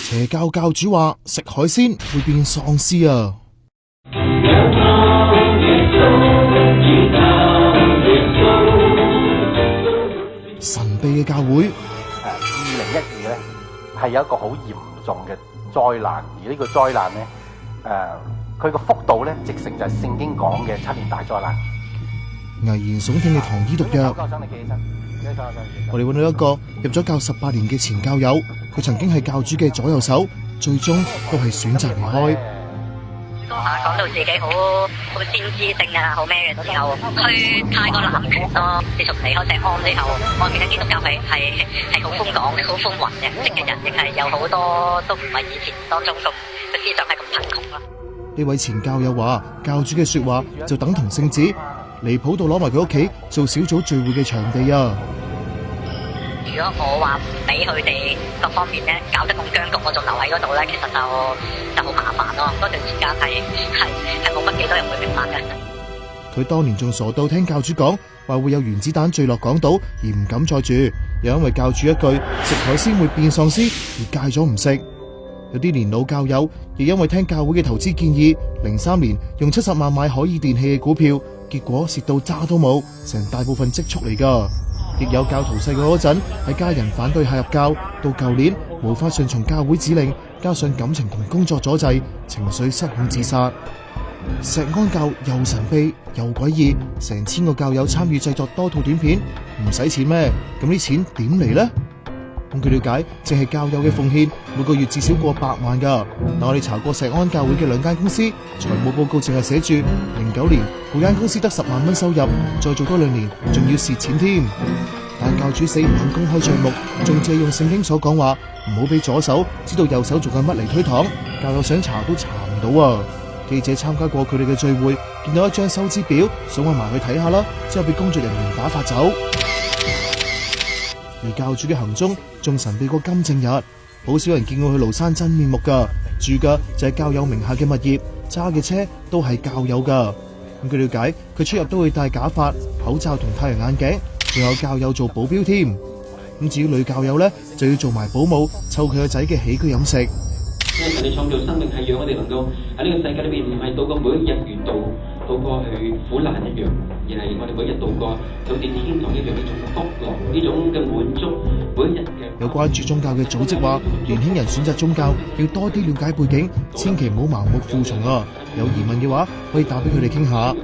邪教教主話食海鮮會變喪屍啊！神秘嘅教會2012咧係有一個好嚴重嘅災難，而呢個災難咧佢個幅度咧直成就係聖經講嘅7年大災難。危言聳聽嘅糖衣毒藥，我哋揾到一個入咗教18年嘅前教友，佢曾經係教主嘅左右手，最終都係選擇離開。講到自己好先知性啊，好咩嘅時候，去泰國南拳咯。自從離開石安之後，我見到基督教係好風港、好風雲嘅，識嘅人亦係有好多都唔係以前當中咁嘅思想係咁貧窮啦。呢位前教友話，教主嘅說話就等同聖旨，離譜到攞埋佢屋企做小組聚會嘅場地啊！如果我話唔俾佢哋各方面咧搞得咁僵局，我仲留喺嗰度咧，其實就好麻煩咯。嗰段時間係冇乜幾多人會明白嘅。佢當年仲傻到聽教主講話會有原子彈墜落港島而唔敢再住，又因為教主一句食海鮮會變喪屍而戒咗唔食。有啲年老教友亦因為聽教會嘅投資建議，03年用70萬買海爾電器嘅股票，結果蝕到渣都冇，成大部分積蓄嚟㗎。亦有教徒細個嗰陣喺家人反對下入教，到舊年無法順從教會指令，加上感情同工作阻滯，情緒失控自殺。石安教又神秘又詭異，成1000個教友參與製作多套短片，唔使錢咩？咁啲錢點嚟呢？據佢了解，淨係教友嘅奉獻，每個月至少過100萬㗎。但我哋查過石安教會嘅2間公司，財務報告淨係寫住09年每間公司得10萬蚊收入，再做多2年，仲要蝕錢添。但教主死唔肯公開賬目，仲借用聖經所講話，唔好俾左手知道右手做緊乜嚟推搪。教友想查都查唔到啊！記者參加過佢哋嘅聚會，見到一張收支表，想揾埋去睇下啦，之後被工作人員打發走。而教主嘅行蹤仲神秘過金正日，好少人見過佢廬山真面目噶，住嘅就係教友名下嘅物業，揸嘅車都係教友噶。據了解，佢出入都會戴假髮、口罩同太陽眼鏡，仲有教友做保鏢添。咁至於女教友咧，就要做埋保姆，湊佢個仔嘅起居飲食。因為神你創造生命係讓我哋能夠喺呢個世界裏邊唔係度過每一日如度過去苦難一樣，而係我哋每一日度過好似天堂一樣呢種福樂，呢種嘅滿足，每一日嘅。有關注宗教嘅組織話，年輕人選擇宗教要多啲了解背景，千祈唔好盲目服從啊！有疑問嘅話，可以打俾佢哋傾下。